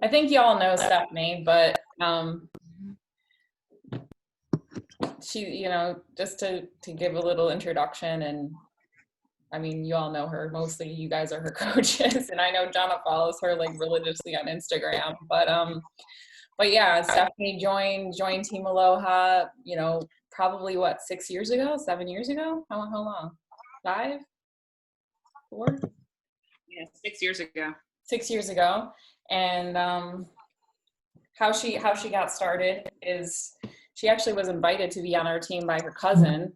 I think y'all know Stephanie, but she, just to give a little introduction, and I mean, you all know her. Mostly you guys are her coaches, and I know Jonna follows her like religiously on Instagram. But yeah, Stephanie joined Team Aloha, probably what, 6 years ago, 7 years ago? How long? 5? 4? Yeah, 6 years ago. 6 years ago. And how she got started is she actually was invited to be on our team by her cousin.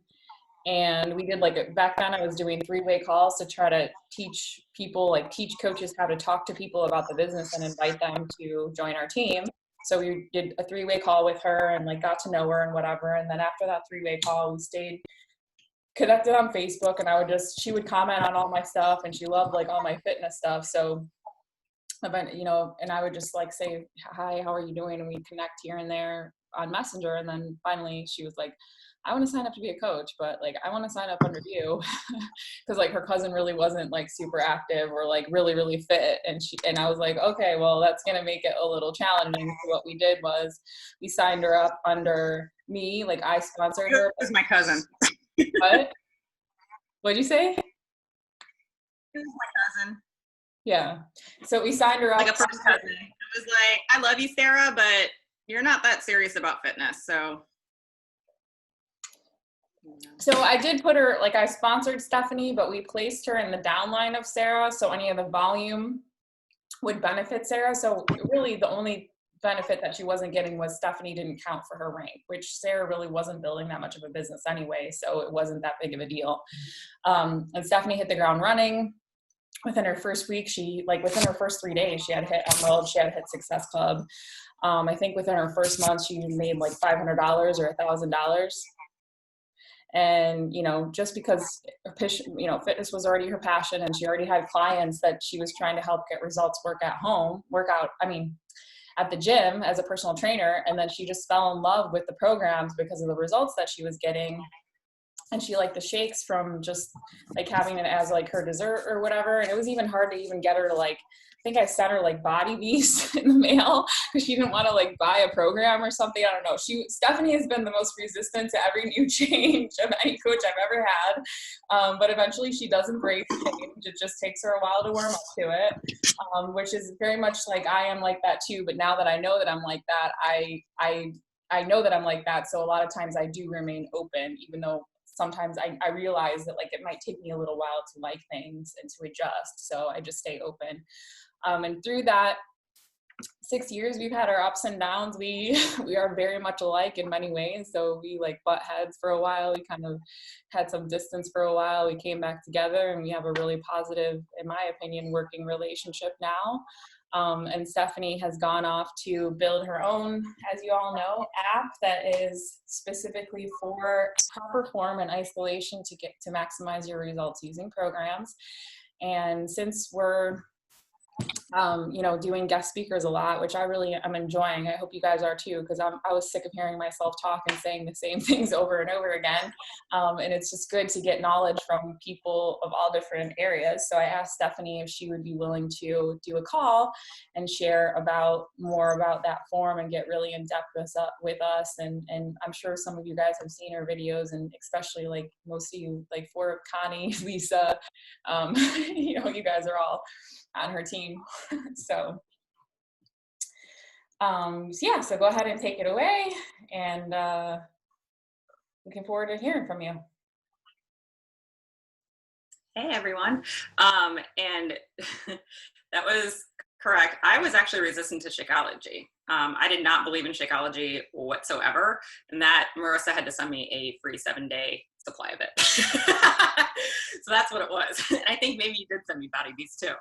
And we did back then I was doing 3-way calls to try to teach people, teach coaches how to talk to people about the business and invite them to join our team. So we did a 3-way call with her and got to know her and whatever. And then after that 3-way call, we stayed connected on Facebook, and she would comment on all my stuff, and she loved all my fitness stuff. So and I would just say, hi, how are you doing? And we'd connect here and there on Messenger. And then finally she was like, I want to sign up to be a coach, but I want to sign up under you. Because her cousin really wasn't super active or really, really fit. And I was like, okay, well, that's going to make it a little challenging. So what we did was we signed her up under me. I sponsored her. It was my cousin. What? What'd you say? It was my cousin. Yeah. So we signed her up. Like a first cousin. I was like, I love you, Sarah, but you're not that serious about fitness. So I did put her, I sponsored Stephanie, but we placed her in the downline of Sarah. So any of the volume would benefit Sarah. So really the only benefit that she wasn't getting was Stephanie didn't count for her rank, which Sarah really wasn't building that much of a business anyway. So it wasn't that big of a deal. And Stephanie hit the ground running. Within her first week, within her first 3 days, she had hit Emerald, she had hit Success Club. I think within her first month, she made $500 or $1,000. And, just because, fitness was already her passion, and she already had clients that she was trying to help get results at the gym as a personal trainer. And then she just fell in love with the programs because of the results that she was getting. And she liked the shakes from just having it as her dessert or whatever. And it was even hard to even get her to I think I sent her Body Beast in the mail because she didn't want to buy a program or something. I don't know. Stephanie has been the most resistant to every new change of any coach I've ever had. But eventually she does embrace change. It just takes her a while to warm up to it, which is very much I am like that too. But now that I know that I'm like that, I know that I'm like that. So a lot of times I do remain open, even though sometimes I realize that it might take me a little while to like things and to adjust. So I just stay open. And through that 6 years, we've had our ups and downs. We are very much alike in many ways. So we butt heads for a while. We kind of had some distance for a while. We came back together, and we have a really positive, in my opinion, working relationship now. And Stephanie has gone off to build her own, as you all know, app that is specifically for proper form and isolation to maximize your results using programs. And since we're doing guest speakers a lot, which I really am enjoying. I hope you guys are too, because I was sick of hearing myself talk and saying the same things over and over again. And it's just good to get knowledge from people of all different areas. So I asked Stephanie if she would be willing to do a call and share more about that form and get really in depth with us. And I'm sure some of you guys have seen her videos, and especially most of you, for Connie, Lisa, you guys are all on her team. So so go ahead and take it away, and looking forward to hearing from you. Hey everyone. And that was correct. I was actually resistant to Shakeology. I did not believe in Shakeology whatsoever, and that Marissa had to send me a free 7-day supply of it. So that's what it was. And I think maybe you did send me Body Beast too.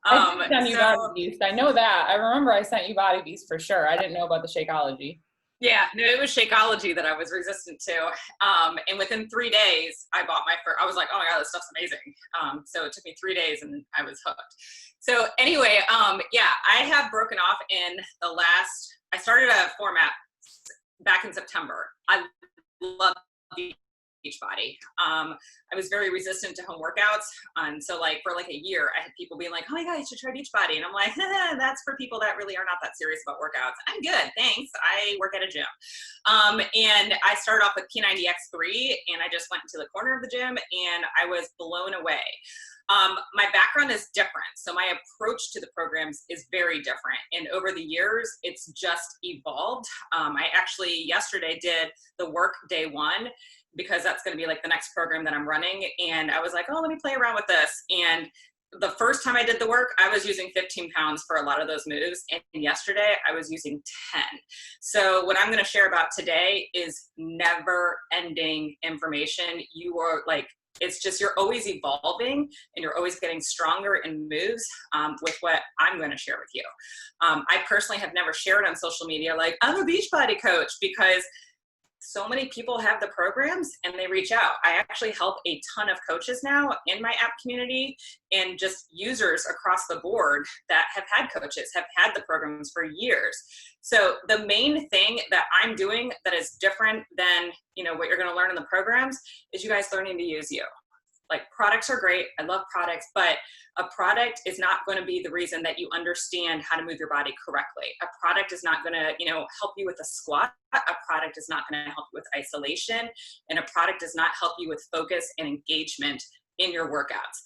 I did send you Body Beast. I know that. I remember I sent you Body Beast for sure. I didn't know about the Shakeology. Yeah, no, it was Shakeology that I was resistant to. And within 3 days, I bought my first. I was like, oh my God, this stuff's amazing. So it took me 3 days and I was hooked. So anyway, yeah, I have broken off I started a format back in September. I love Beachbody. I was very resistant to home workouts. And so like for like a year, I had people being like, oh my God, you should try Beachbody. And I'm like, that's for people that really are not that serious about workouts. I'm good, thanks. I work at a gym. And I started off with P90X3 and I just went into the corner of the gym and I was blown away. My background is different. So my approach to the programs is very different. And over the years, it's just evolved. I actually yesterday did the work day 1 because that's going to be like the next program that I'm running. And I was like, oh, let me play around with this. And the first time I did the work, I was using 15 pounds for a lot of those moves. And yesterday I was using 10. So what I'm going to share about today is never ending information. You are like, it's just, you're always evolving and you're always getting stronger in moves with what I'm going to share with you. I personally have never shared on social media, like I'm a Beachbody coach, because so many people have the programs and they reach out. I actually help a ton of coaches now in my app community and just users across the board that have had coaches, have had the programs for years. So the main thing that I'm doing that is different than, you know, what you're going to learn in the programs is you guys learning to use you. Like products are great. I love products, but a product is not going to be the reason that you understand how to move your body correctly. A product is not going to, you know, help you with a squat. A product is not going to help you with isolation. And a product does not help you with focus and engagement in your workouts.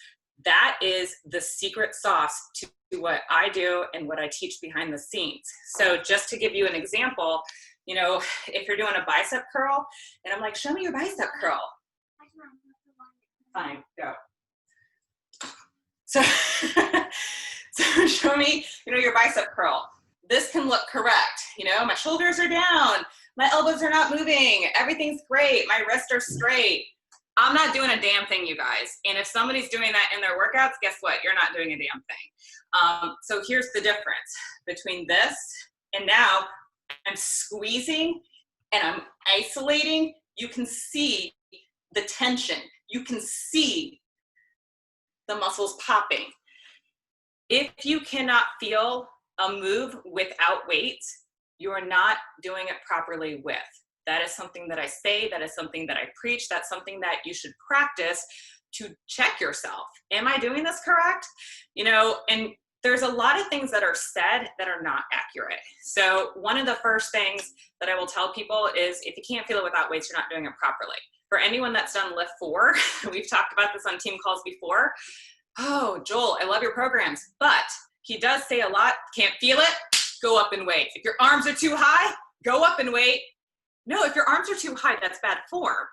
That is the secret sauce to what I do and what I teach behind the scenes. So just to give you an example, you know, if you're doing a bicep curl and I'm like, show me your bicep curl. Fine, go. So, so show me, you know, your bicep curl. This can look correct. You know, my shoulders are down, my elbows are not moving, everything's great, my wrists are straight. I'm not doing a damn thing, you guys. And if somebody's doing that in their workouts, guess what? You're not doing a damn thing. So here's the difference between this and now I'm squeezing and I'm isolating. You can see the tension. You can see the muscles popping. If you cannot feel a move without weight, you are not doing it properly with. That is something that I say, that is something that I preach, that's something that you should practice to check yourself. Am I doing this correct? You know, and there's a lot of things that are said that are not accurate. So one of the first things that I will tell people is if you can't feel it without weights, you're not doing it properly. For anyone that's done Lift 4, we've talked about this on team calls before. Oh, Joel, I love your programs, but he does say a lot, can't feel it, go up in weight. If your arms are too high, go up in weight. No, if your arms are too high, that's bad form.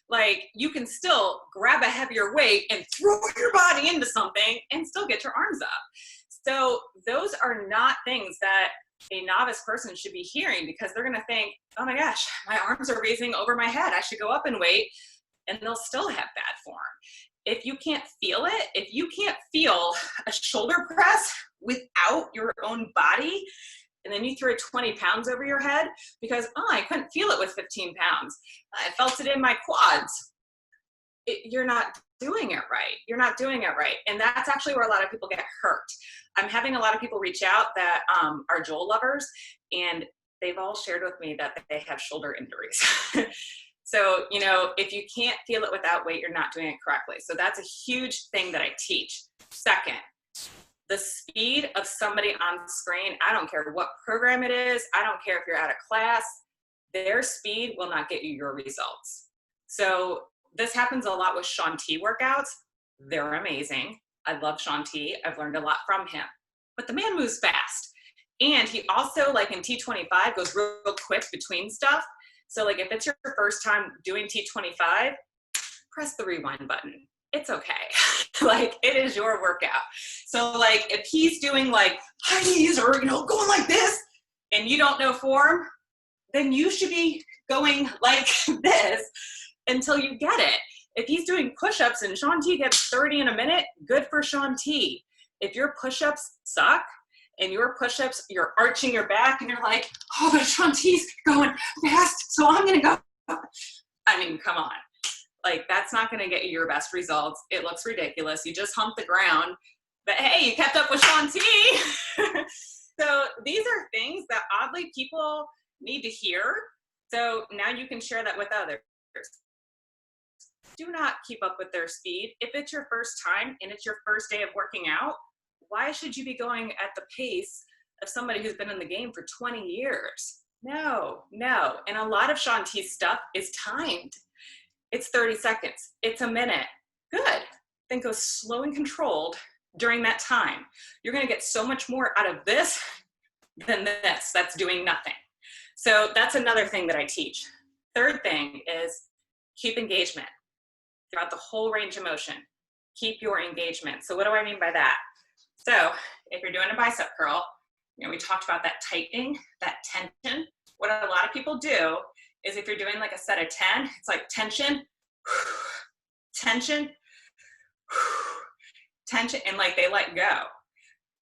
Like you can still grab a heavier weight and throw your body into something and still get your arms up. So those are not things that a novice person should be hearing because they're going to think, oh my gosh, my arms are raising over my head. I should go up in weight, and they'll still have bad form. If you can't feel it, if you can't feel a shoulder press without your own body, and then you threw 20 pounds over your head because, oh, I couldn't feel it with 15 pounds. I felt it in my quads. You're not doing it right. You're not doing it right. And that's actually where a lot of people get hurt. I'm having a lot of people reach out that are Joel lovers, and they've all shared with me that they have shoulder injuries. So, you know, if you can't feel it without weight, you're not doing it correctly. So that's a huge thing that I teach. Second, the speed of somebody on screen, I don't care what program it is, I don't care if you're at a class, their speed will not get you your results. So this happens a lot with Shaun T workouts. They're amazing. I love Shaun T. I've learned a lot from him. But the man moves fast. And he also, like in T25, goes real quick between stuff. So like if it's your first time doing T25, press the rewind button. It's okay. Like it is your workout. So like if he's doing like high knees or, you know, going like this and you don't know form, then you should be going like this until you get it. If he's doing push-ups and Shaun T gets 30 in a minute, good for Shaun T. If your push-ups suck and your push-ups, you're arching your back and you're like, oh, but Shaun T's going fast, so I'm gonna go. I mean, come on. Like that's not gonna get you your best results. It looks ridiculous. You just humped the ground, but hey, you kept up with Shaun T. So these are things that oddly people need to hear. So now you can share that with others. do not keep up with their speed. If it's your first time and it's your first day of working out, why should you be going at the pace of somebody who's been in the game for 20 years? No, no. And a lot of Shaun T's stuff is timed. It's 30 seconds. It's a minute. Good. Then go slow and controlled during that time. You're going to get so much more out of this than this that's doing nothing. So that's another thing that I teach. Third thing is keep engagement throughout the whole range of motion. Keep your engagement. So what do I mean by that? So if you're doing a bicep curl, you know, we talked about that tightening, that tension. What a lot of people do is if you're doing like a set of 10, it's like tension, tension, tension, and like they let go.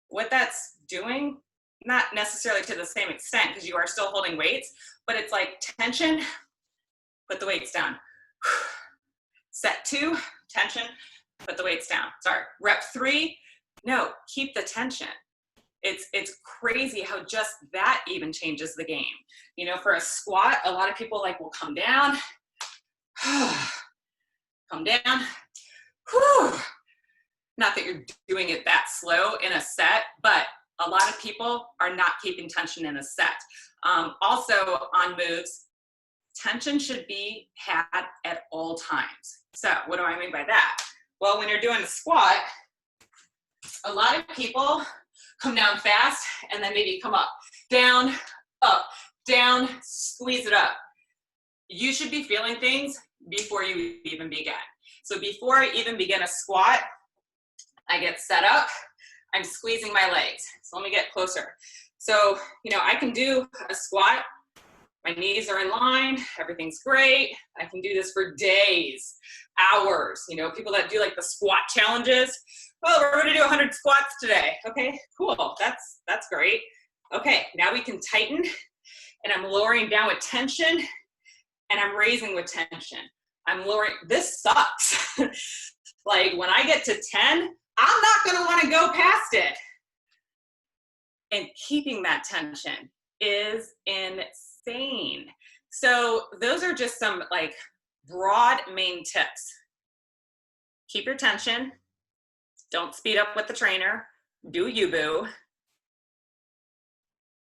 What that's doing, not necessarily to the same extent because you are still holding weights, but it's like tension, put the weights down. Set 2, tension, put the weights down. Sorry, rep 3, no, keep the tension. It's crazy how just that even changes the game. You know, for a squat, a lot of people like will come down, come down, whew. Not that you're doing it that slow in a set, but a lot of people are not keeping tension in a set. Also on moves, tension should be had at all times. So what do I mean by that? Well, when you're doing a squat, a lot of people come down fast and then maybe come up, down, squeeze it up. You should be feeling things before you even begin. So before I even begin a squat, I get set up, I'm squeezing my legs. So let me get closer. So, you know, I can do a squat, my knees are in line, everything's great. I can do this for days, hours. You know, people that do like the squat challenges, well, we're gonna do 100 squats today. Okay, cool, that's great. Okay, now we can tighten, and I'm lowering down with tension, and I'm raising with tension. I'm lowering, this sucks. Like when I get to 10, I'm not gonna wanna go past it. And keeping that tension is insane. So those are just some like broad main tips. Keep your tension. Don't speed up with the trainer. Do you, boo.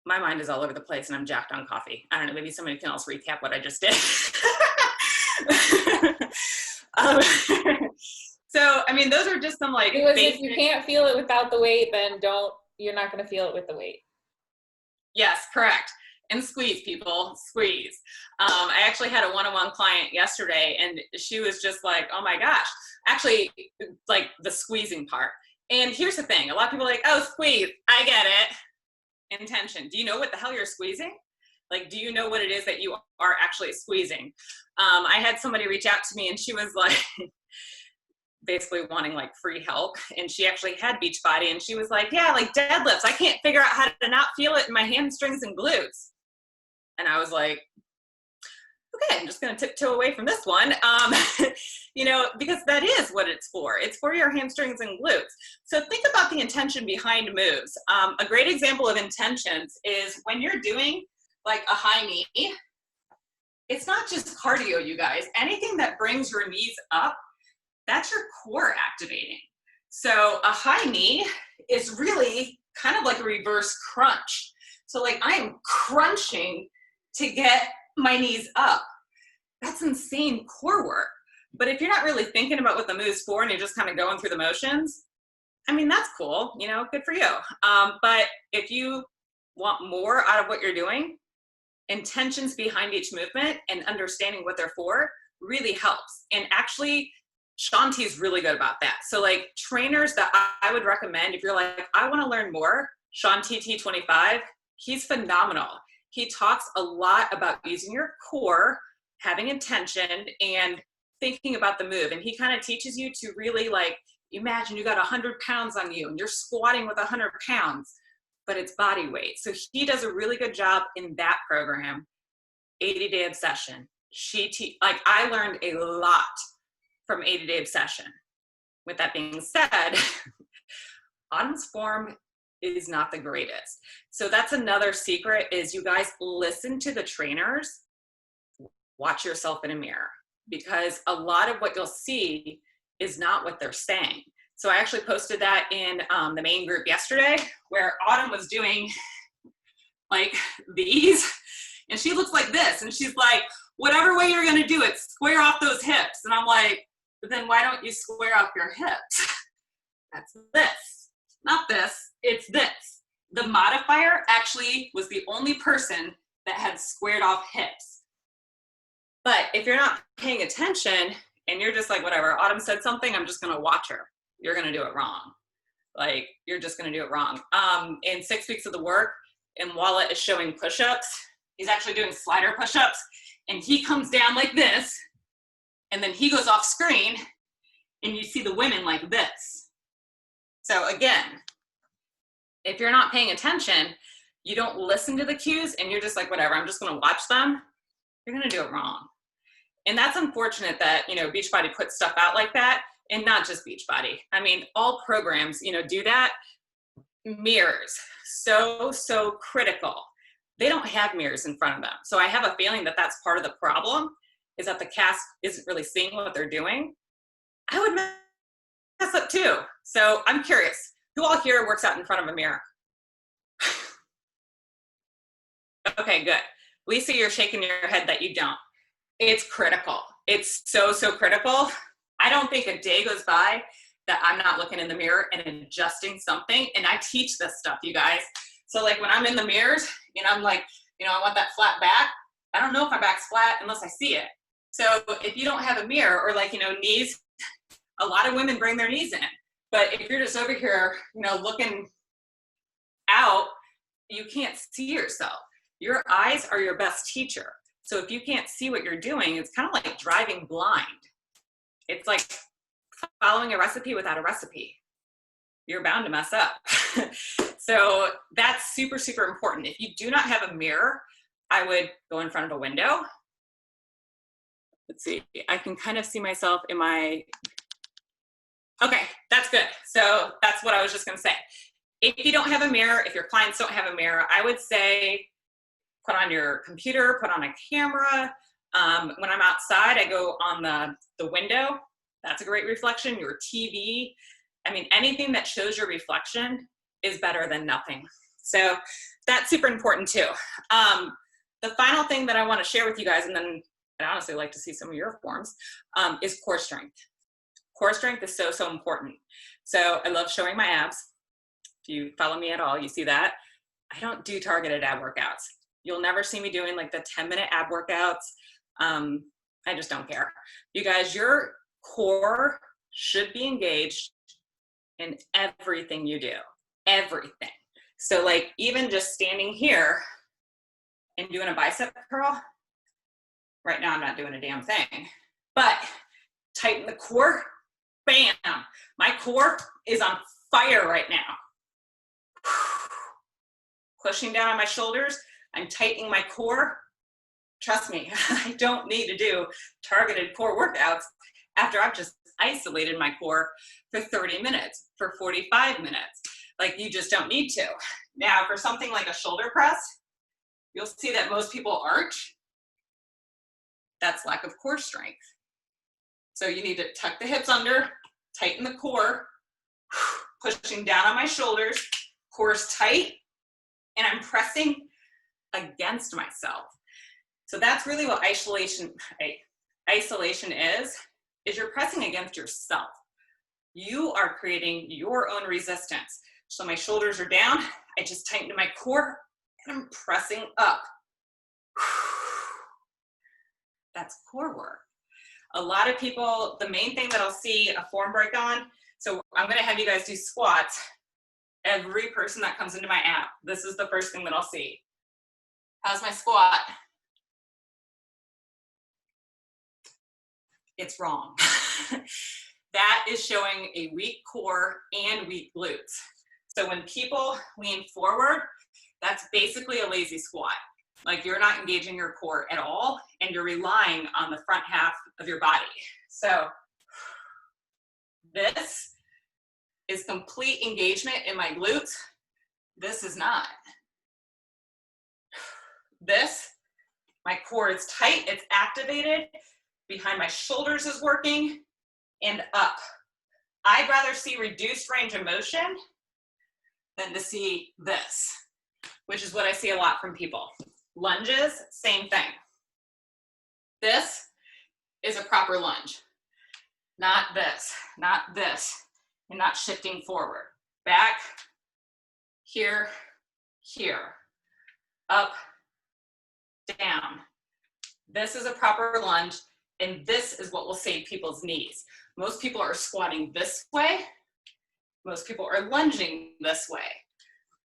My mind is all over the place and I'm jacked on coffee. I don't know, maybe somebody can else recap what I just did. So, I mean, those are just some like because basic... if you can't feel it without the weight, then you're not going to feel it with the weight. Yes, correct. And squeeze, people, squeeze. I actually had a one-on-one client yesterday and she was just like, oh my gosh, actually like the squeezing part. And here's the thing, a lot of people are like, oh, squeeze, I get it. Intention. Do you know what the hell you're squeezing? Like, do you know what it is that you are actually squeezing? I had somebody reach out to me and she was like, basically wanting like free help. And she actually had Beachbody and she was like, yeah, like deadlifts. I can't figure out how to not feel it in my hamstrings and glutes. And I was like, okay, I'm just going to tiptoe away from this one. You know, because that is what it's for. It's for your hamstrings and glutes. So think about the intention behind moves. A great example of intentions is when you're doing like a high knee, it's not just cardio, you guys. Anything that brings your knees up, that's your core activating. So a high knee is really kind of like a reverse crunch. So like I am crunching to get my knees up. That's insane core work. But if you're not really thinking about what the move's for and you're just kind of going through the motions, I mean, that's cool, you know, good for you. But if you want more out of what you're doing, intentions behind each movement and understanding what they're for really helps. And actually, Shaun T is really good about that. So like trainers that I would recommend, if you're like, I want to learn more, Shaun T25, he's phenomenal. He talks a lot about using your core, having intention, and thinking about the move. And he kind of teaches you to really like, imagine you got 100 pounds on you and you're squatting with 100 pounds, but it's body weight. So he does a really good job in that program. 80-day obsession. Like I learned a lot from 80-day obsession. With that being said, Autumn's form is not the greatest. So that's another secret is you guys listen to the trainers, watch yourself in a mirror. because a lot of what you'll see is not what they're saying. So I actually posted that in the main group yesterday, where Autumn was doing like these, and she looks like this, and she's like, whatever way you're gonna do it, square off those hips. And I'm like, but then why don't you square off your hips? That's this, not this, it's this. The modifier actually was the only person that had squared off hips. But if you're not paying attention and you're just like, whatever, Autumn said something, I'm just gonna watch her, you're gonna do it wrong. Like, you're just gonna do it wrong. In 6 weeks of the work, and Wallet is showing push-ups, he's actually doing slider push-ups, and he comes down like this, and then he goes off screen, and you see the women like this. So again, if you're not paying attention, you don't listen to the cues, and you're just like, whatever, I'm just gonna watch them, you're gonna do it wrong. And that's unfortunate that, you know, Beachbody puts stuff out like that, and not just Beachbody. I mean, all programs, you know, do that. Mirrors, so critical. They don't have mirrors in front of them. So I have a feeling that that's part of the problem, is that the cast isn't really seeing what they're doing. I would mess up too. So I'm curious, who all here works out in front of a mirror? Okay, good. Lisa, you're shaking your head that you don't. It's critical. It's so critical. I don't think a day goes by that I'm not looking in the mirror and adjusting something. And I teach this stuff, you guys. So like when I'm in the mirrors and I'm like, you know, I want that flat back. I don't know if my back's flat unless I see it. So if you don't have a mirror, or like, you know, knees, a lot of women bring their knees in. But if you're just over here, you know, looking out, you can't see yourself. Your eyes are your best teacher. So if you can't see what you're doing, it's kind of like driving blind. It's like following a recipe without a recipe. You're bound to mess up. So that's super important. If you do not have a mirror, I would go in front of a window. Let's see, I can kind of see myself in my, okay, that's good. So that's what I was just gonna say. If you don't have a mirror, if your clients don't have a mirror, I would say put on your computer, put on a camera. When I'm outside, I go on the window. That's a great reflection. Your TV. I mean, anything that shows your reflection is better than nothing. So that's super important too. The final thing that I want to share with you guys, and then I'd honestly like to see some of your forms, is core strength. Core strength is so important. So I love showing my abs. If you follow me at all, you see that. I don't do targeted ab workouts. You'll never see me doing like the 10-minute ab workouts. I just don't care. You guys, your core should be engaged in everything you do, everything. So like even just standing here and doing a bicep curl, right now I'm not doing a damn thing, but tighten the core, bam. My core is on fire right now. Pushing down on my shoulders, I'm tightening my core. Trust me, I don't need to do targeted core workouts after I've just isolated my core for 30 minutes, for 45 minutes. Like, you just don't need to. Now, for something like a shoulder press, you'll see that most people arch. That's lack of core strength. So you need to tuck the hips under, tighten the core, pushing down on my shoulders, core's tight, and I'm pressing against myself. So that's really what isolation is you're pressing against yourself. You are creating your own resistance. So my shoulders are down, I just tighten my core, and I'm pressing up. That's core work. A lot of people, the main thing that I'll see a form break on, so I'm gonna have you guys do squats. Every person that comes into my app, this is the first thing that I'll see. How's my squat? It's wrong. That is showing a weak core and weak glutes. So when people lean forward, that's basically a lazy squat. Like, you're not engaging your core at all, and you're relying on the front half of your body. So this is complete engagement in my glutes. This is not. This, my core is tight, it's activated, behind my shoulders is working, and up. I'd rather see reduced range of motion than to see this, which is what I see a lot from people. Lunges, same thing. This is a proper lunge. Not this, and not shifting forward. Back, here, here, up, down. This is a proper lunge, and this is what will save people's knees. Most people are squatting this way. Most people are lunging this way.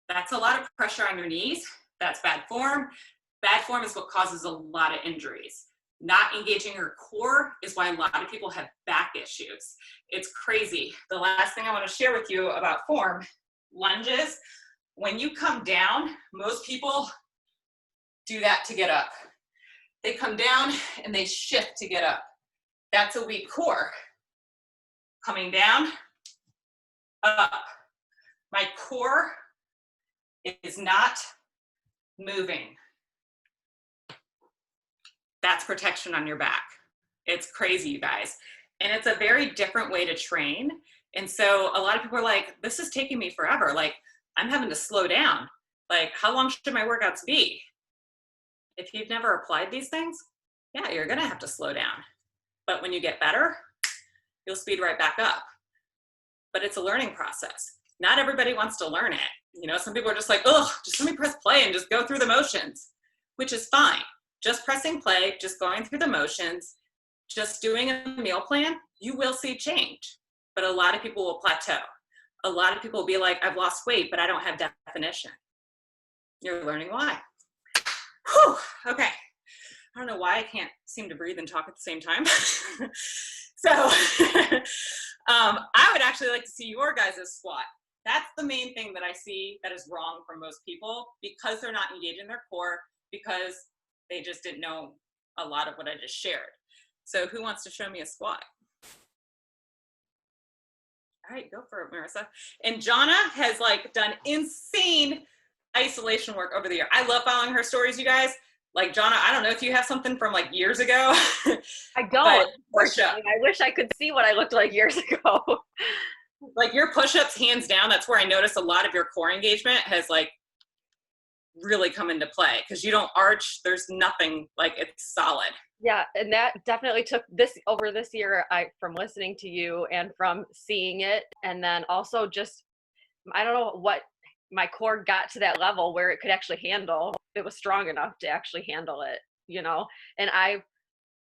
That's a lot of pressure on your knees. That's bad form. Bad form is what causes a lot of injuries. Not engaging your core is why a lot of people have back issues. It's crazy. The last thing I want to share with you about form, lunges, when you come down, most people do that to get up. They come down and they shift to get up. That's a weak core. Coming down, up. My core is not moving. That's protection on your back. It's crazy, you guys. And it's a very different way to train. And so a lot of people are like, this is taking me forever. Like, I'm having to slow down. Like, how long should my workouts be? If you've never applied these things, yeah, you're gonna have to slow down. But when you get better, you'll speed right back up. But it's a learning process. Not everybody wants to learn it. You know, some people are just like, oh, just let me press play and just go through the motions, which is fine. Just pressing play, just going through the motions, just doing a meal plan, you will see change. But a lot of people will plateau. A lot of people will be like, I've lost weight, but I don't have definition. You're learning why. Whew, okay. I don't know why I can't seem to breathe and talk at the same time. So I would actually like to see your guys' squat. That's the main thing that I see that is wrong for most people, because they're not engaging their core, because they just didn't know a lot of what I just shared. So who wants to show me a squat? All right, go for it, Marissa. And Jonna has like done insane isolation work over the year. I love following her stories, you guys. Like, Jonna, I don't know if you have something from like years ago. I don't. I wish I could see what I looked like years ago. Like your push-ups, hands down, that's where I notice a lot of your core engagement has like really come into play, because you don't arch. There's nothing, like, it's solid. Yeah, and that definitely took this over this year, from listening to you and from seeing it, and then also just, I don't know what, my core got to that level where it could actually handle, it was strong enough to actually handle it, you know, and I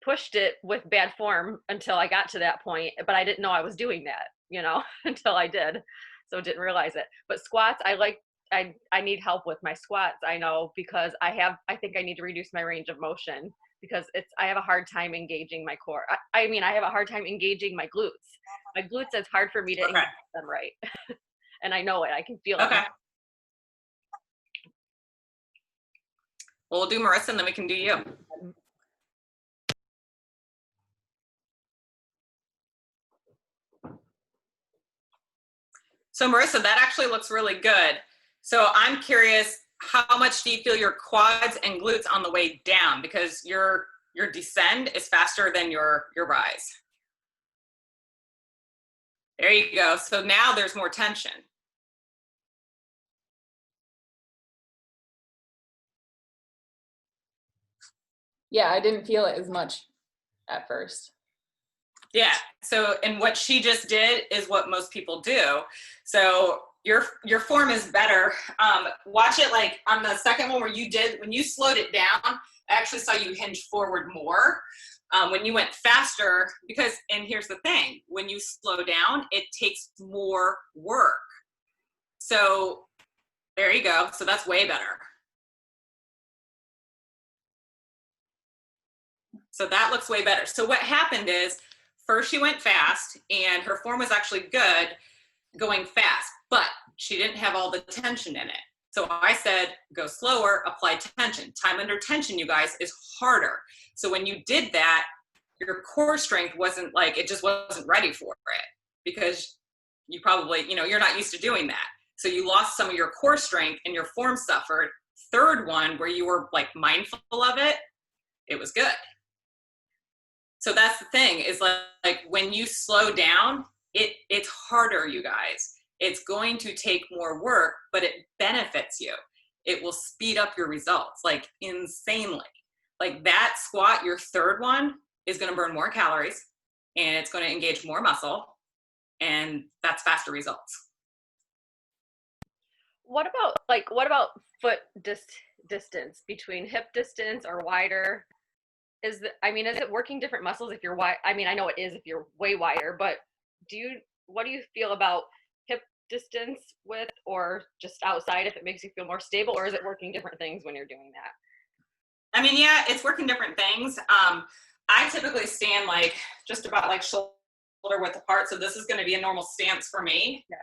pushed it with bad form until I got to that point, but I didn't know I was doing that, you know, until I did, so didn't realize it. But squats, I need help with my squats, I know, because I think I need to reduce my range of motion, because I have a hard time engaging my core. I mean, I have a hard time engaging my glutes. My glutes, it's hard for me to engage them right. And I know it, I can feel it. Well, we'll do Marissa and then we can do you. So Marissa, that actually looks really good. So I'm curious, how much do you feel your quads and glutes on the way down? Because your descend is faster than your rise. There you go. So now there's more tension. Yeah, I didn't feel it as much at first. Yeah. So, and what she just did is what most people do. So your form is better. Watch it, like on the second one where when you slowed it down, I actually saw you hinge forward more. When you went faster, and here's the thing, when you slow down, it takes more work. So there you go. So that's way better. So that looks way better. So what happened is, first she went fast and her form was actually good going fast, but she didn't have all the tension in it. So I said, go slower, apply tension. Time under tension, you guys, is harder. So when you did that, your core strength wasn't like, it just wasn't ready for it, because you probably, you're not used to doing that. So you lost some of your core strength and your form suffered. Third one, where you were like mindful of it, it was good. So that's the thing is like when you slow down, it's harder, you guys. It's going to take more work, but it benefits you. It will speed up your results like insanely. Like that squat, your third one, is going to burn more calories and it's going to engage more muscle, and that's faster results. What about foot distance between hip distance or wider? Is it working different muscles if you're wide? I mean, I know it is if you're way wider, but what do you feel about hip distance width or just outside if it makes you feel more stable, or is it working different things when you're doing that? I mean, yeah, it's working different things. I typically stand like just about like shoulder width apart. So this is going to be a normal stance for me. Yeah.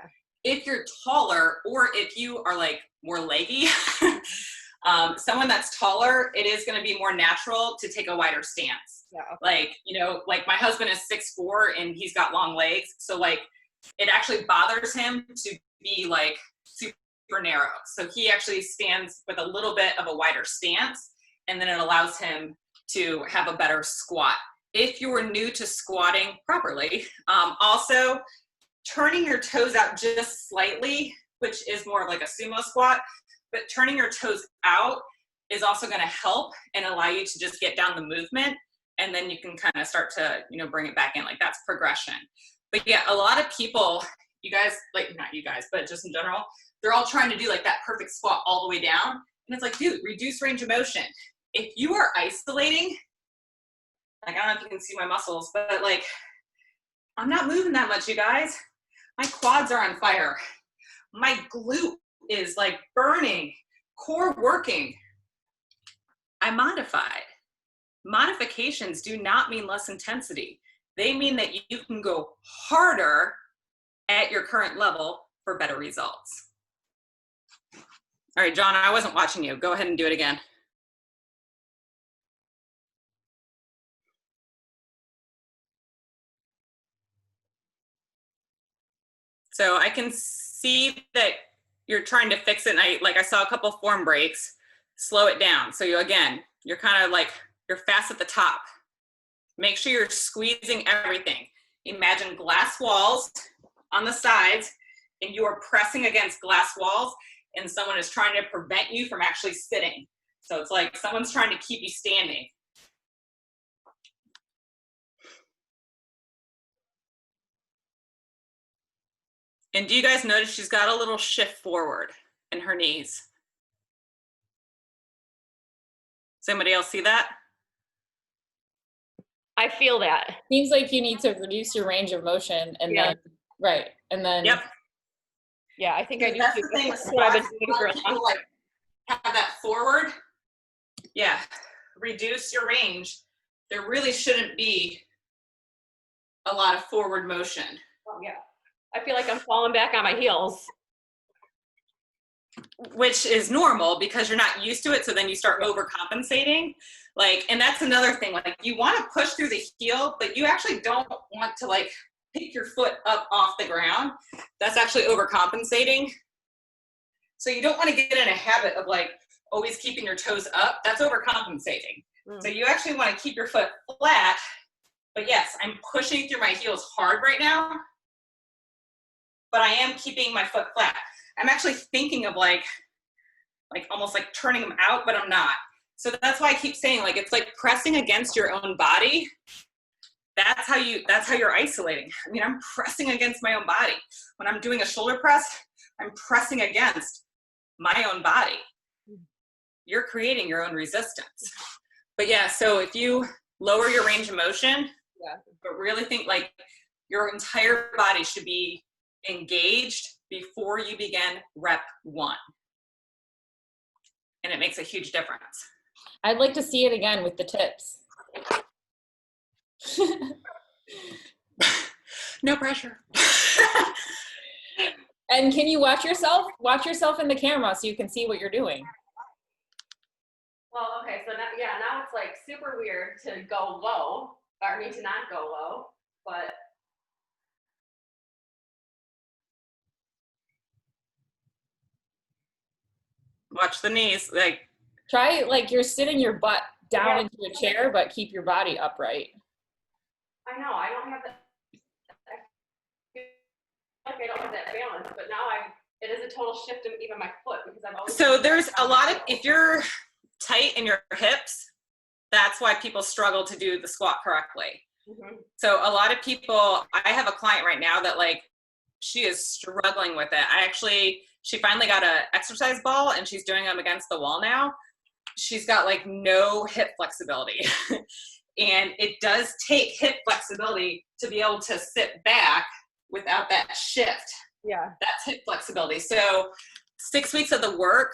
If you're taller, or if you are like more leggy, someone that's taller, it is going to be more natural to take a wider stance. Yeah. Like, like my husband is 6'4" and he's got long legs. So like it actually bothers him to be like super narrow. So he actually stands with a little bit of a wider stance, and then it allows him to have a better squat. If you are new to squatting properly, also turning your toes out just slightly, which is more of like a sumo squat, but turning your toes out is also going to help and allow you to just get down the movement, and then you can kind of start to, bring it back in. Like that's progression. But yeah, a lot of people, you guys, like not you guys, but just in general, they're all trying to do like that perfect squat all the way down. And it's like, dude, reduce range of motion. If you are isolating, like, I don't know if you can see my muscles, but like, I'm not moving that much, you guys. My quads are on fire. My glute is like burning, core working. I modified. Modifications do not mean less intensity. They mean that you can go harder at your current level for better results. All right, John, I wasn't watching you. Go ahead and do it again. So I can see that you're trying to fix it. And I saw a couple form breaks. Slow it down. So you're kind of like, you're fast at the top. Make sure you're squeezing everything. Imagine glass walls on the sides, and you are pressing against glass walls, and someone is trying to prevent you from actually sitting. So it's like someone's trying to keep you standing. And do you guys notice she's got a little shift forward in her knees? Does anybody else see that? I feel that. Seems like you need to reduce your range of motion and then, right. And then. Yep. Yeah, I think I do. That's the thing. That's what I've been doing for a long time. Like have that forward. Yeah. Reduce your range. There really shouldn't be a lot of forward motion. Oh, yeah. I feel like I'm falling back on my heels. Which is normal because you're not used to it. So then you start overcompensating. Like, and that's another thing. Like you want to push through the heel, but you actually don't want to like pick your foot up off the ground. That's actually overcompensating. So you don't want to get in a habit of like always keeping your toes up. That's overcompensating. So you actually want to keep your foot flat. But yes, I'm pushing through my heels hard right now, but I am keeping my foot flat. I'm actually thinking of like almost like turning them out, but I'm not. So that's why I keep saying like, it's like pressing against your own body. That's how you're isolating. I mean, I'm pressing against my own body. When I'm doing a shoulder press, I'm pressing against my own body. You're creating your own resistance. But yeah, so if you lower your range of motion, but really think like your entire body should be engaged before you begin rep 1. And it makes a huge difference. I'd like to see it again with the tips. No pressure. And can you watch yourself? Watch yourself in the camera so you can see what you're doing. Well, okay, so now it's like super weird to go low, to not go low, but. Watch the knees, like. Try like you're sitting your butt down into a chair, but keep your body upright. I know, I don't have that. I don't have that balance, but now it is a total shift in even my foot because I've always. So there's a lot of, if you're tight in your hips, that's why people struggle to do the squat correctly. Mm-hmm. So a lot of people, I have a client right now that like, she is struggling with it. She finally got an exercise ball and she's doing them against the wall now. She's got like no hip flexibility. And it does take hip flexibility to be able to sit back without that shift. Yeah. That's hip flexibility. So 6 weeks of the work,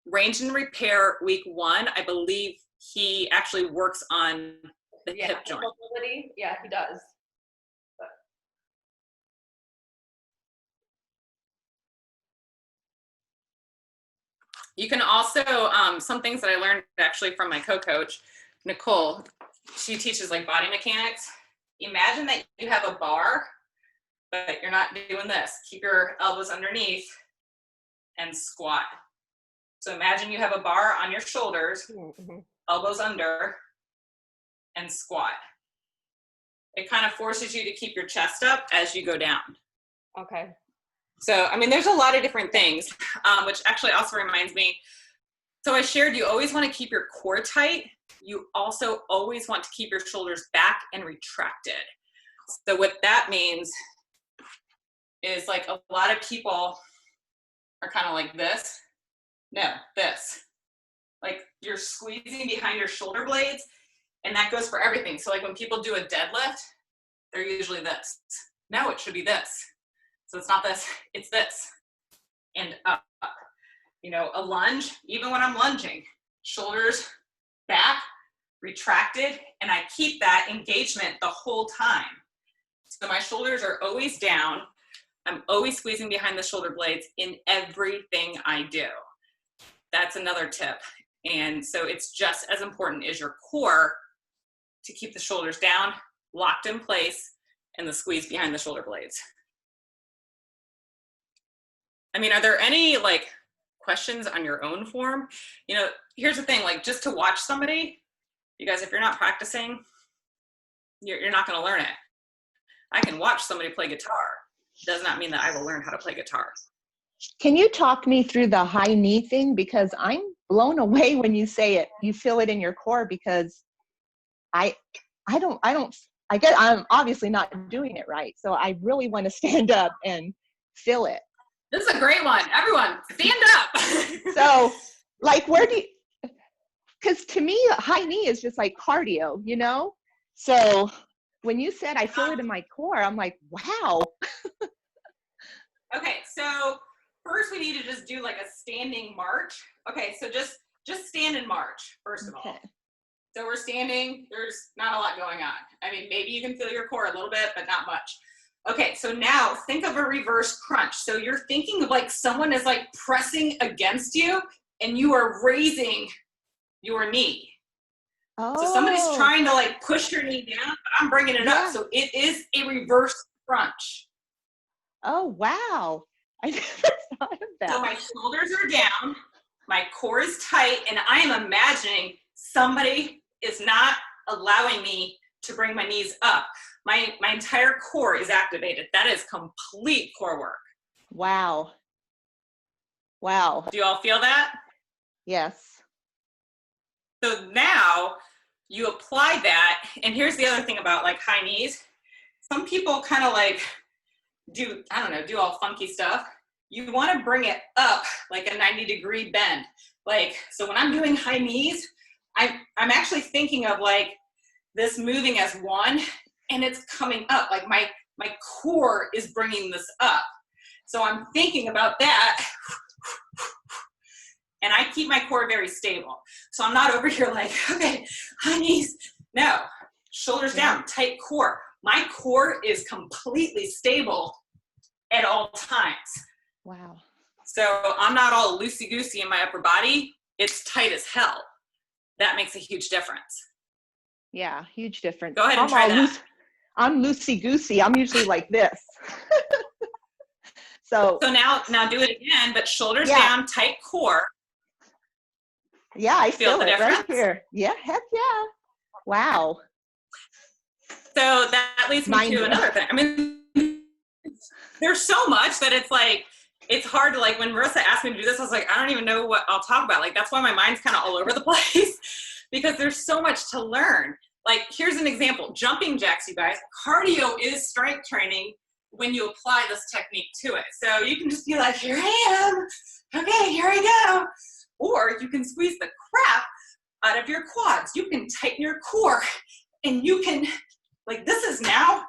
range and repair week 1, I believe he actually works on the hip joint. Mobility. Yeah, he does. You can also, some things that I learned actually from my co-coach, Nicole, she teaches like body mechanics. Imagine that you have a bar, but you're not doing this. Keep your elbows underneath and squat. So imagine you have a bar on your shoulders, elbows under, and squat. It kind of forces you to keep your chest up as you go down. Okay. So, I mean, there's a lot of different things, which actually also reminds me. So I shared you always want to keep your core tight. You also always want to keep your shoulders back and retracted. So what that means is like a lot of people are kind of like this. No, this. Like you're squeezing behind your shoulder blades, and that goes for everything. So like when people do a deadlift, they're usually this. No, it should be this. So it's not this, it's this. And up. You know, a lunge, even when I'm lunging, shoulders back, retracted, and I keep that engagement the whole time. So my shoulders are always down. I'm always squeezing behind the shoulder blades in everything I do. That's another tip. And so it's just as important as your core to keep the shoulders down, locked in place, and the squeeze behind the shoulder blades. I mean, are there any like questions on your own form? You know, here's the thing, like just to watch somebody, you guys, if you're not practicing, you're not going to learn it. I can watch somebody play guitar. Does not mean that I will learn how to play guitar. Can you talk me through the high knee thing? Because I'm blown away when you say it. You feel it in your core, because I guess I'm obviously not doing it right. So I really want to stand up and feel it. This is a great one. Everyone, stand up. So, like, because to me, high knee is just like cardio, you know? So when you said I feel it in my core, I'm like, wow. Okay, so first we need to just do like a standing march. Okay, so just stand and march, first of all. So we're standing, there's not a lot going on. I mean, maybe you can feel your core a little bit, but not much. Okay, so now think of a reverse crunch. So you're thinking of like someone is like pressing against you and you are raising your knee. Oh. So somebody's trying to like push your knee down, but I'm bringing it up. So it is a reverse crunch. Oh, wow. I never thought of that. So my shoulders are down, my core is tight, and I am imagining somebody is not allowing me to bring my knees up. My entire core is activated. That is complete core work. Wow. Wow. Do you all feel that? Yes. So now you apply that, and here's the other thing about like high knees. Some people kind of like do all funky stuff. You want to bring it up like a 90-degree bend. Like, so when I'm doing high knees, I'm actually thinking of like this moving as one, and it's coming up. Like my core is bringing this up. So I'm thinking about that. And I keep my core very stable. So I'm not over here like, okay, high knees. No, shoulders down, tight core. My core is completely stable at all times. Wow. So I'm not all loosey-goosey in my upper body. It's tight as hell. That makes a huge difference. Yeah, huge difference. Go ahead and try that. I'm loosey-goosey. I'm usually like this. So now do it again, but shoulders down, tight core. Yeah, I feel the it difference right here. Yeah, heck yeah. Wow. So that leads me to another thing. I mean, there's so much that it's like, it's hard to, like, when Marissa asked me to do this, I was like, I don't even know what I'll talk about. Like, that's why my mind's kind of all over the place because there's so much to learn. Like, here's an example, jumping jacks, you guys. Cardio is strength training when you apply this technique to it. So you can just be like, here I am. Okay, here I go. Or you can squeeze the crap out of your quads. You can tighten your core and you can, like, this is now,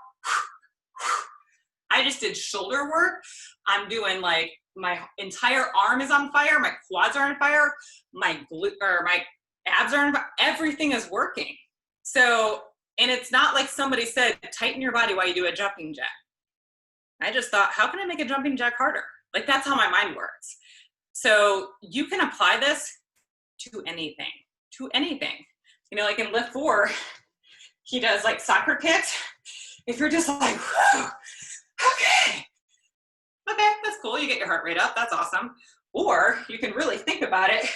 I just did shoulder work. I'm doing, like, my entire arm is on fire. My quads are on fire. My abs are on fire. Everything is working. So, and it's not like somebody said, tighten your body while you do a jumping jack. I just thought, how can I make a jumping jack harder? Like, that's how my mind works. So you can apply this to anything, You know, like in lift 4, he does like soccer kicks. If you're just like, whoa, okay, that's cool. You get your heart rate up. That's awesome. Or you can really think about it.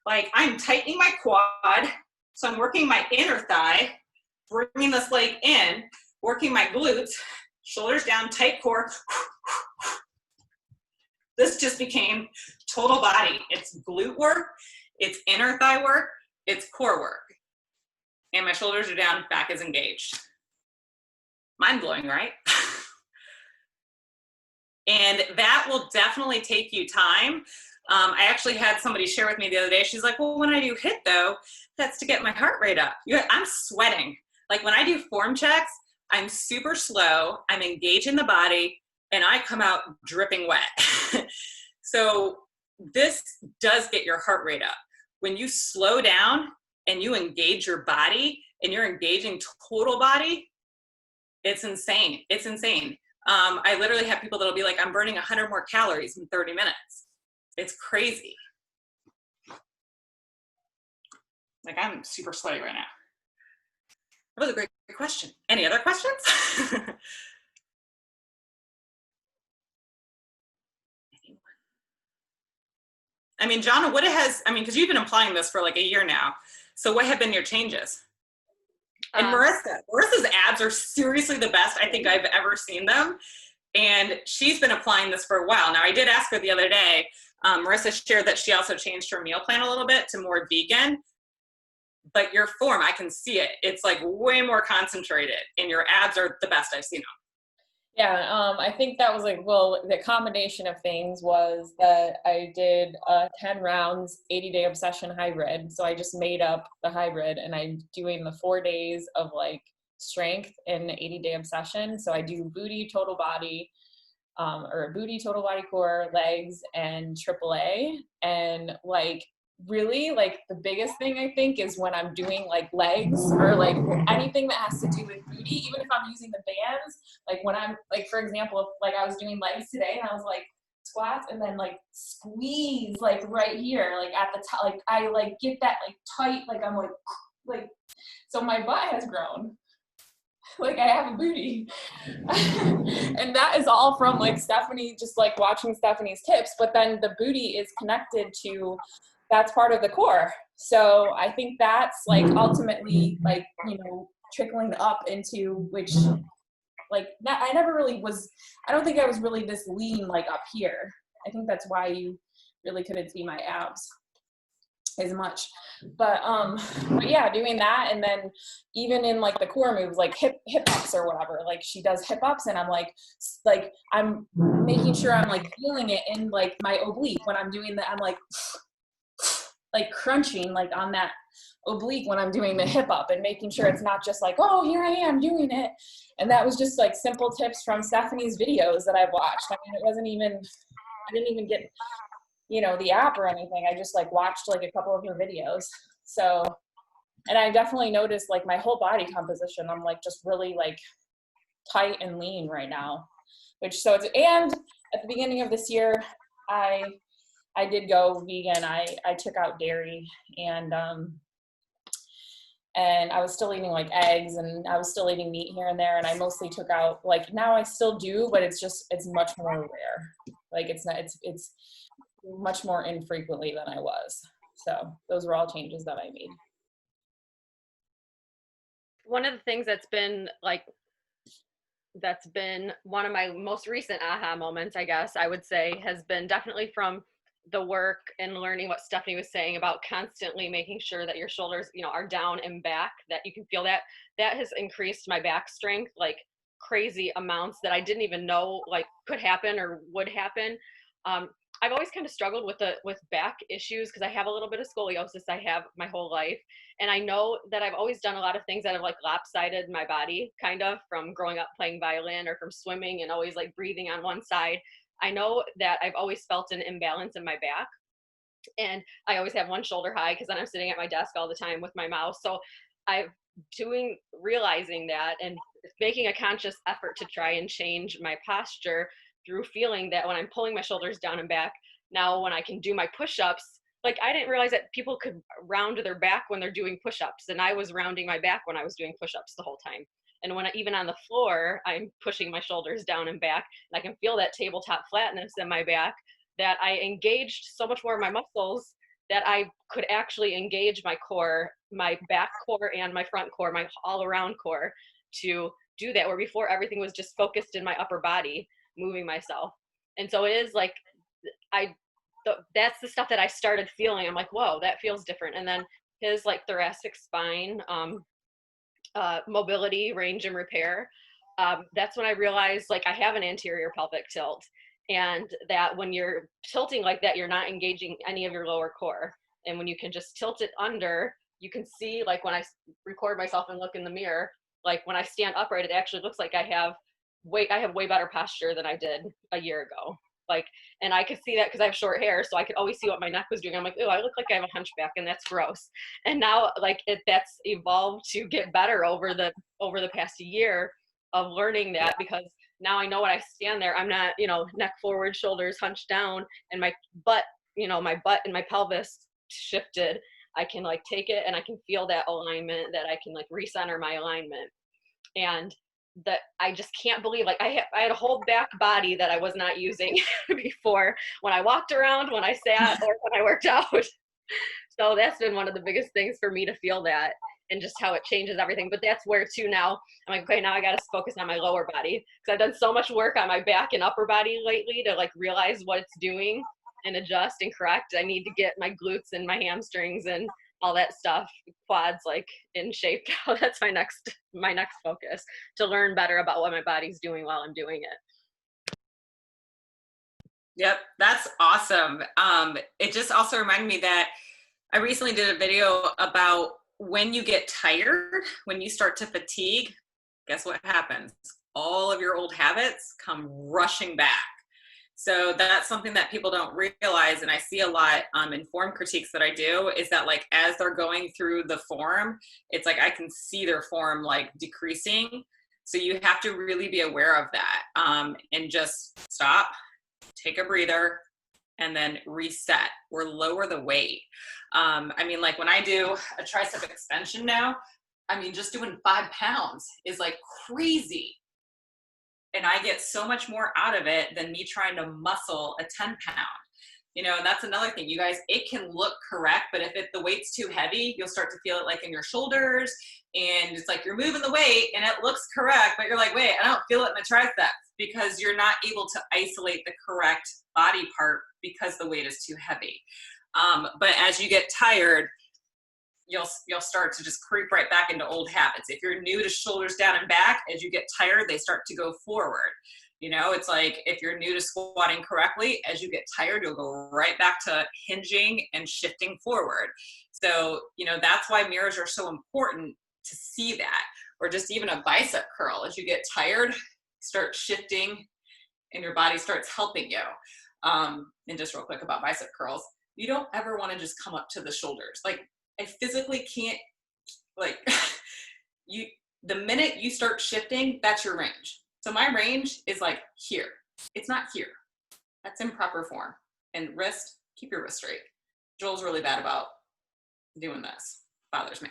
Like, I'm tightening my quad. So I'm working my inner thigh, bringing this leg in, working my glutes, shoulders down, tight core. This just became total body. It's glute work, it's inner thigh work, it's core work. And my shoulders are down, back is engaged. Mind blowing, right? And that will definitely take you time. I actually had somebody share with me the other day. She's like, well, when I do HIIT though, that's to get my heart rate up. I'm sweating. Like when I do form checks, I'm super slow, I'm engaging the body, and I come out dripping wet. So this does get your heart rate up. When you slow down and you engage your body and you're engaging total body, it's insane. It's insane. I literally have people that'll be like, I'm burning 100 more calories in 30 minutes. It's crazy. Like, I'm super sweaty right now. That was a great question. Any other questions? I mean, Jonna, because you've been applying this for like a year now. So what have been your changes? And Marissa's abs are seriously the best I think I've ever seen them. And she's been applying this for a while. Now, I did ask her the other day, Marissa shared that she also changed her meal plan a little bit to more vegan. But your form, I can see it. It's like way more concentrated, and your abs are the best I've seen them. Yeah, I think that was like, well, the combination of things was that I did 10 rounds, 80-day obsession hybrid. So I just made up the hybrid, and I'm doing the 4 days of like strength in 80-day obsession. So I do booty, total body, or booty, total body, core, legs, and AAA. And like, really, like the biggest thing I think is when I'm doing like legs or like anything that has to do with booty, even if I'm using the bands, like when I'm like, for example, like I was doing legs today and I was like squats and then like squeeze like right here, like at the top, like I like get that like tight, like I'm like, so my butt has grown. Like I have a booty. And that is all from like Stephanie, just like watching Stephanie's tips, but then the booty is connected to, that's part of the core. So I think that's like ultimately like, you know, trickling up into which like that I never really was, I don't think I was really this lean like up here. I think that's why you really couldn't see my abs as much. But yeah, doing that, and then even in like the core moves, like hip ups or whatever, like she does hip ups, and I'm like I'm making sure I'm like feeling it in like my oblique when I'm doing that. I'm like crunching like on that oblique when I'm doing the hip up, and making sure it's not just like, oh, here I am doing it. And that was just like simple tips from Stephanie's videos that I've watched. I mean, I didn't even get, you know, the app or anything. I just like watched like a couple of her videos. So, and I definitely noticed like my whole body composition, I'm like just really like tight and lean right now, and at the beginning of this year, I did go vegan. I took out dairy, and I was still eating like eggs, and I was still eating meat here and there. And I mostly took out, like now I still do, but it's much more rare. Like it's much more infrequently than I was. So those were all changes that I made. one of the things that's been one of my most recent aha moments, I guess I would say, has been definitely from the work and learning what Stephanie was saying about constantly making sure that your shoulders, are down and back, that you can feel that. That has increased my back strength like crazy amounts that I didn't even know like could happen or would happen. I've always kind of struggled with back issues because I have a little bit of scoliosis. I have my whole life. And I know that I've always done a lot of things that have like lopsided my body, kind of from growing up playing violin or from swimming and always like breathing on one side. I know that I've always felt an imbalance in my back. And I always have one shoulder high because then I'm sitting at my desk all the time with my mouse. So realizing that and making a conscious effort to try and change my posture through feeling that when I'm pulling my shoulders down and back, now when I can do my push-ups, like I didn't realize that people could round their back when they're doing push-ups, and I was rounding my back when I was doing push-ups the whole time. And when even on the floor, I'm pushing my shoulders down and back, and I can feel that tabletop flatness in my back, that I engaged so much more of my muscles that I could actually engage my core, my back core and my front core, my all around core to do that, where before everything was just focused in my upper body, moving myself. And so it is like, that's the stuff that I started feeling. I'm like, whoa, that feels different. And then his like thoracic spine, mobility, range and repair. That's when I realized like I have an anterior pelvic tilt, and that when you're tilting like that, you're not engaging any of your lower core. And when you can just tilt it under, you can see like when I record myself and look in the mirror, like when I stand upright, it actually looks like I have way better posture than I did a year ago. Like, and I could see that because I have short hair, so I could always see what my neck was doing. I'm like, oh, I look like I have a hunchback, and that's gross. And now, like, that's evolved to get better over the past year of learning that, because now I know when I stand there, I'm not, neck forward, shoulders hunched down, and my butt and my pelvis shifted. I can like take it, and I can feel that alignment, that I can like recenter my alignment. And that I just can't believe, like I had a whole back body that I was not using before, when I walked around, when I sat, or when I worked out. So that's been one of the biggest things for me, to feel that, and just how it changes everything. But that's where too now I'm like, okay, now I got to focus on my lower body, because I've done so much work on my back and upper body lately to like realize what it's doing and adjust and correct. I need to get my glutes and my hamstrings and all that stuff, quads, like in shape. That's my next focus, to learn better about what my body's doing while I'm doing it. Yep, that's awesome. It just also reminded me that I recently did a video about when you get tired, when you start to fatigue, guess what happens? All of your old habits come rushing back. So that's something that people don't realize, and I see a lot in form critiques that I do, is that like as they're going through the form, it's like I can see their form like decreasing. So you have to really be aware of that, and just stop, take a breather, and then reset or lower the weight. I mean, like when I do a tricep extension now, I mean, just doing 5 pounds is like crazy. And I get so much more out of it than me trying to muscle a 10 pound. And that's another thing, you guys, it can look correct, but if the weight's too heavy, you'll start to feel it like in your shoulders, and it's like you're moving the weight and it looks correct, but you're like, wait, I don't feel it in the triceps, because you're not able to isolate the correct body part because the weight is too heavy. But as you get tired, you'll start to just creep right back into old habits. If you're new to shoulders down and back, as you get tired, they start to go forward. It's like if you're new to squatting correctly, as you get tired, you'll go right back to hinging and shifting forward. So, that's why mirrors are so important, to see that. Or just even a bicep curl, as you get tired, start shifting and your body starts helping you. And just real quick about bicep curls, you don't ever want to just come up to the shoulders. Like, I physically can't, like, the minute you start shifting, that's your range. So my range is like here. It's not here. That's improper form. And wrist, keep your wrist straight. Joel's really bad about doing this. Bothers me.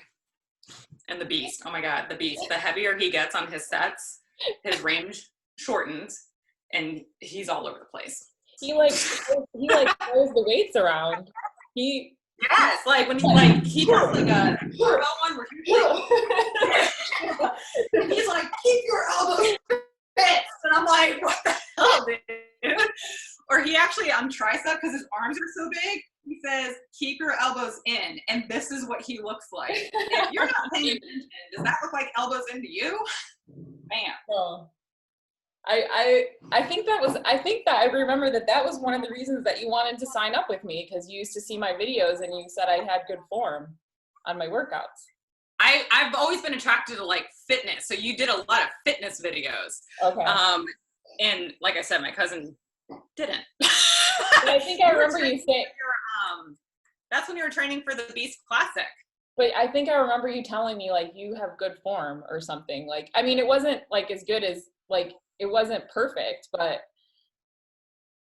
And the beast, oh my God, the beast. The heavier he gets on his sets, his range shortens, and he's all over the place. He throws the weights around. Yes, like when he does like a barbell one where he And he's like, keep your elbows fixed. And I'm like, what the hell, dude? Or he actually, on tricep, because his arms are so big, he says, keep your elbows in. And this is what he looks like. If you're not paying attention, does that look like elbows into you? Man. Well, I think that I remember that was one of the reasons that you wanted to sign up with me, because you used to see my videos and you said I had good form on my workouts. I've always been attracted to like fitness. So you did a lot of fitness videos. Okay. And like I said, my cousin didn't. But I think I remember you saying, that's when you were training for the Beast Classic. but I think I remember you telling me like you have good form or something. Like, I mean, it wasn't like as good as, like, it wasn't perfect, but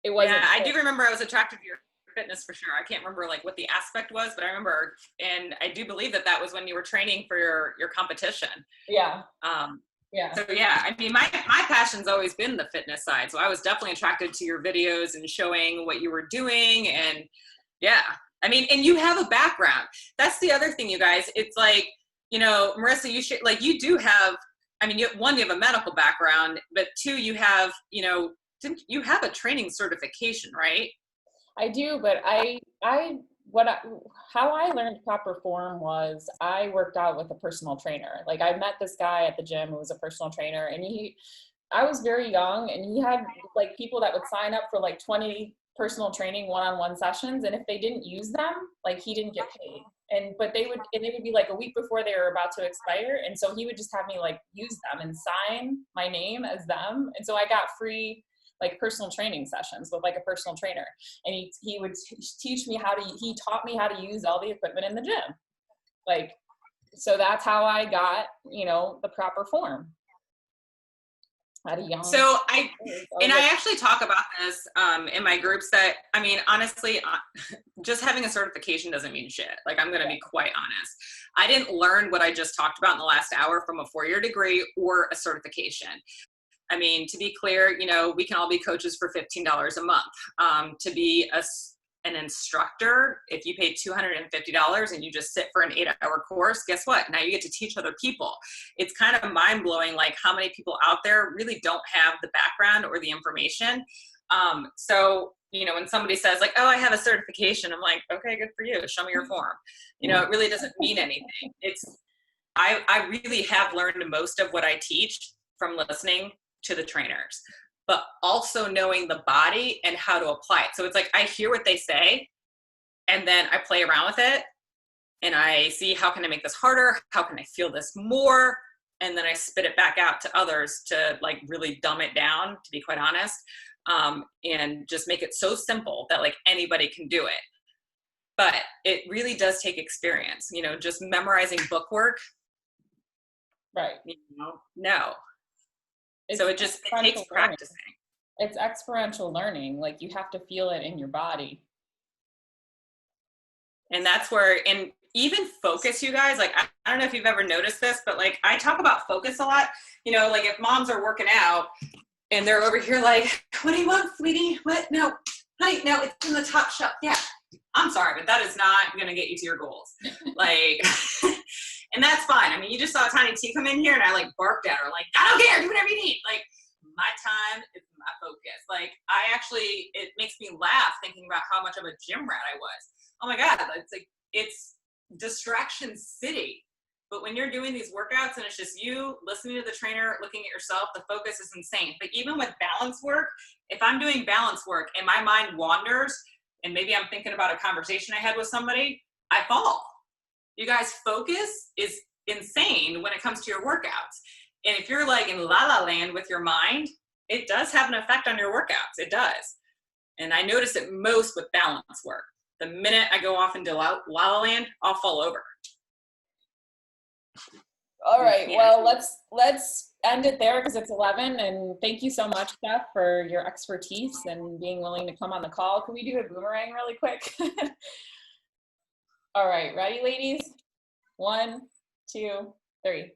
it wasn't. Yeah, I do remember I was attracted to your fitness for sure. I can't remember like what the aspect was, but I remember, and I do believe that was when you were training for your competition. Yeah. Yeah. So yeah, I mean, my passion's always been the fitness side. So I was definitely attracted to your videos and showing what you were doing. And yeah, I mean, and you have a background. That's the other thing, you guys. It's like, you know, Marissa, you should, like, you do have, I mean, you have a medical background, but two, you have, you know, you have a training certification, right? I do, but how I learned proper form was I worked out with a personal trainer. Like, I met this guy at the gym who was a personal trainer, and I was very young, and he had like people that would sign up for like 20 personal training one-on-one sessions, and if they didn't use them, like, he didn't get paid. But they would be like a week before they were about to expire, and so he would just have me like use them and sign my name as them, and so I got free like personal training sessions with like a personal trainer, and he would teach me he taught me how to use all the equipment in the gym. Like, so that's how I got, you know, the proper form at a young. So I actually talk about this in my groups that, I mean, honestly, just having a certification doesn't mean shit. Like, I'm going to be quite honest. I didn't learn what I just talked about in the last hour from a 4-year degree or a certification. I mean, to be clear, you know, we can all be coaches for $15 a month. To be an instructor, if you pay $250 and you just sit for an 8-hour course, guess what? Now you get to teach other people. It's kind of mind-blowing, like, how many people out there really don't have the background or the information. So, you know, when somebody says like, oh, I have a certification, I'm like, okay, good for you. Show me your form. You know, it really doesn't mean anything. I really have learned most of what I teach from listening to the trainers, but also knowing the body and how to apply it. So it's like, I hear what they say, and then I play around with it, and I see, how can I make this harder? How can I feel this more? And then I spit it back out to others to like really dumb it down, to be quite honest, and just make it so simple that like anybody can do it. But it really does take experience, you know, just memorizing bookwork. Right. You know, no. So it takes practicing. It's experiential learning. Like, you have to feel it in your body. And that's where, and even focus, you guys, like, I don't know if you've ever noticed this, but like, I talk about focus a lot. You know, like, if moms are working out and they're over here like, what do you want, sweetie? What? No, honey, no, it's in the top shelf. Yeah. I'm sorry, but that is not going to get you to your goals. Like, and that's fine. I mean, you just saw Tiny T come in here and I like barked at her, like, I don't care, do whatever you need. Like, my time is my focus. Like, it makes me laugh thinking about how much of a gym rat I was. Oh my God, it's like, it's distraction city. But when you're doing these workouts and it's just you listening to the trainer, looking at yourself, the focus is insane. But even with balance work, if I'm doing balance work and my mind wanders, and maybe I'm thinking about a conversation I had with somebody, I fall. You guys, focus is insane when it comes to your workouts. And if you're like in la-la land with your mind, it does have an effect on your workouts. It does. And I notice it most with balance work. The minute I go off into la-la land, I'll fall over. All right. Well, let's end it there because it's 11. And thank you so much, Steph, for your expertise and being willing to come on the call. Can we do a boomerang really quick? All right. Ready, ladies? 1, 2, 3.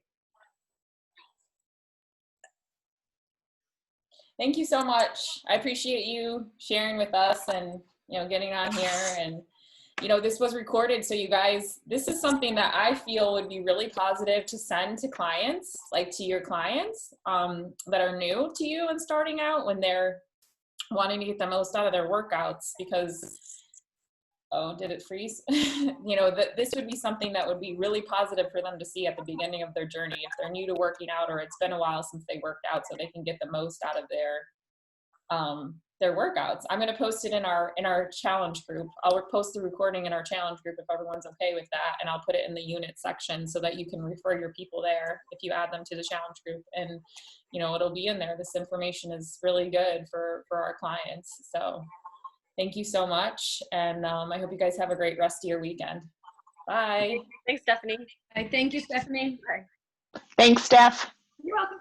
Thank you so much. I appreciate you sharing with us and, you know, getting on here. And you know, this was recorded, so you guys, this is something that I feel would be really positive to send to clients, like to your clients that are new to you and starting out when they're wanting to get the most out of their workouts, because, oh, did it freeze? You know, that this would be something that would be really positive for them to see at the beginning of their journey if they're new to working out, or it's been a while since they worked out, so they can get the most out of their workouts. I'm going to post it in our challenge group. I'll post the recording in our challenge group if everyone's okay with that, and I'll put it in the unit section so that you can refer your people there if you add them to the challenge group, and you know, it'll be in there. This information is really good for our clients. So thank you so much, and I hope you guys have a great rest of your weekend. Bye. Thanks, Stephanie. Thank you, Stephanie. Thanks, Steph. You're welcome.